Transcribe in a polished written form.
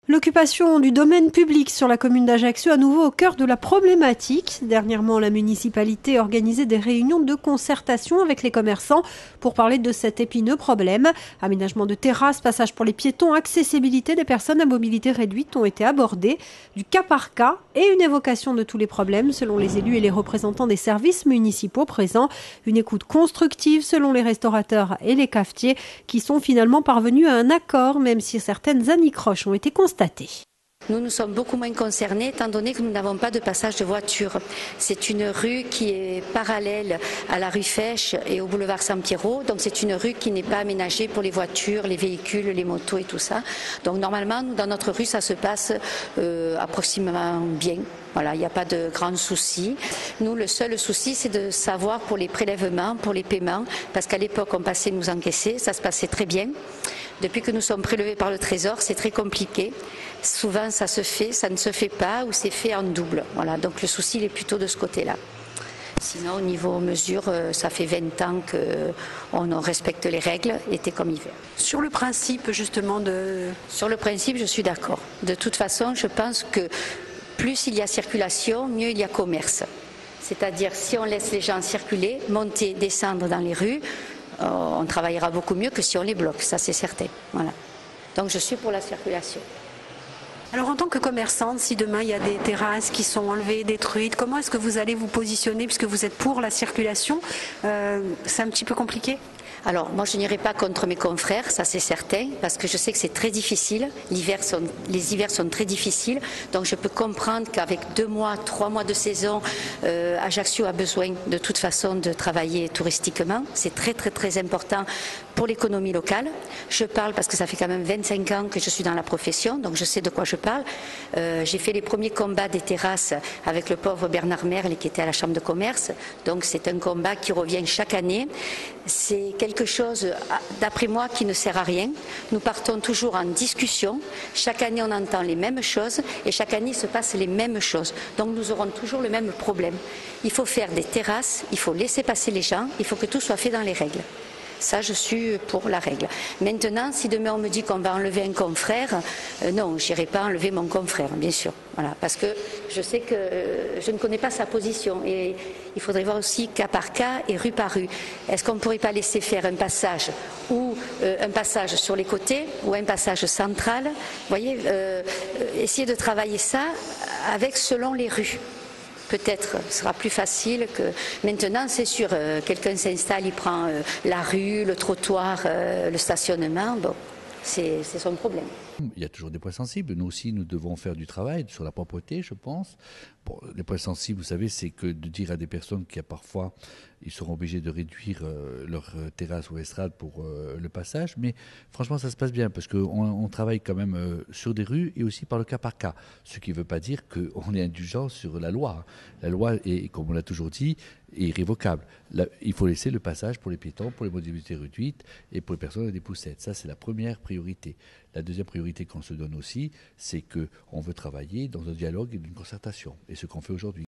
L'occupation du domaine public sur la commune d'Ajaccio à nouveau au cœur de la problématique. Dernièrement, la municipalité a organisé des réunions de concertation avec les commerçants pour parler de cet épineux problème. Aménagement de terrasses, passage pour les piétons, accessibilité des personnes à mobilité réduite ont été abordés du cas par cas et une évocation de tous les problèmes selon les élus et les représentants des services municipaux présents. Une écoute constructive selon les restaurateurs et les cafetiers qui sont finalement parvenus à un accord même si certaines anicroches ont été constatées. Nous sommes beaucoup moins concernés étant donné que nous n'avons pas de passage de voiture. C'est une rue qui est parallèle à la rue Fèche et au boulevard Sampiero. Donc c'est une rue qui n'est pas aménagée pour les voitures, les véhicules, les motos et tout ça. Donc normalement, nous, dans notre rue, ça se passe approximativement bien. Voilà, il n'y a pas de grands soucis. Nous, le seul souci, c'est de savoir pour les prélèvements, pour les paiements, parce qu'à l'époque, on passait nous encaisser, ça se passait très bien. Depuis que nous sommes prélevés par le Trésor, c'est très compliqué. Souvent, ça se fait, ça ne se fait pas, ou c'est fait en double. Voilà, donc le souci, il est plutôt de ce côté-là. Sinon, au niveau mesures, ça fait 20 ans qu'on respecte les règles, été comme hiver. Sur le principe, justement, Sur le principe, je suis d'accord. De toute façon, je pense que plus il y a circulation, mieux il y a commerce. C'est-à-dire, si on laisse les gens circuler, monter, descendre dans les rues, on travaillera beaucoup mieux que si on les bloque, ça c'est certain. Voilà. Donc je suis pour la circulation. Alors en tant que commerçante, si demain il y a des terrasses qui sont enlevées, détruites, comment est-ce que vous allez vous positionner puisque vous êtes pour la circulation? C'est un petit peu compliqué? Alors, moi, je n'irai pas contre mes confrères, ça c'est certain, parce que je sais que c'est très difficile. Les hivers sont très difficiles, donc je peux comprendre qu'avec 2 mois, 3 mois de saison, Ajaccio a besoin de toute façon de travailler touristiquement. C'est très très très important pour l'économie locale. Je parle parce que ça fait quand même 25 ans que je suis dans la profession, donc je sais de quoi je parle. J'ai fait les premiers combats des terrasses avec le pauvre Bernard Merle qui était à la Chambre de commerce, donc c'est un combat qui revient chaque année. C'est quelque chose, d'après moi, qui ne sert à rien. Nous partons toujours en discussion. Chaque année, on entend les mêmes choses et chaque année, il se passe les mêmes choses. Donc, nous aurons toujours le même problème. Il faut faire des terrasses, il faut laisser passer les gens, il faut que tout soit fait dans les règles. Ça, je suis pour la règle. Maintenant, si demain on me dit qu'on va enlever un confrère, non, je n'irai pas enlever mon confrère, bien sûr. Voilà, parce que je sais que je ne connais pas sa position et il faudrait voir aussi cas par cas et rue par rue. Est-ce qu'on ne pourrait pas laisser faire un passage ou un passage sur les côtés ou un passage central? Vous voyez, essayer de travailler ça avec selon les rues. Peut-être sera plus facile que maintenant, c'est sûr, quelqu'un s'installe, il prend la rue, le trottoir, le stationnement, bon, c'est son problème. Il y a toujours des points sensibles. Nous aussi, nous devons faire du travail sur la propreté, je pense. Bon, les points sensibles, vous savez, c'est que de dire à des personnes qui, parfois, ils seront obligés de réduire leur terrasse ou estrade pour le passage. Mais franchement, ça se passe bien parce qu'on travaille quand même sur des rues et aussi par le cas par cas. Ce qui ne veut pas dire qu'on est indulgent sur la loi. La loi est, comme on l'a toujours dit, est irrévocable. Là, il faut laisser le passage pour les piétons, pour les mobilités réduites et pour les personnes avec des poussettes. Ça, c'est la première priorité. La deuxième priorité qu'on se donne aussi, c'est qu'on veut travailler dans un dialogue et d'une concertation. Et ce qu'on fait aujourd'hui.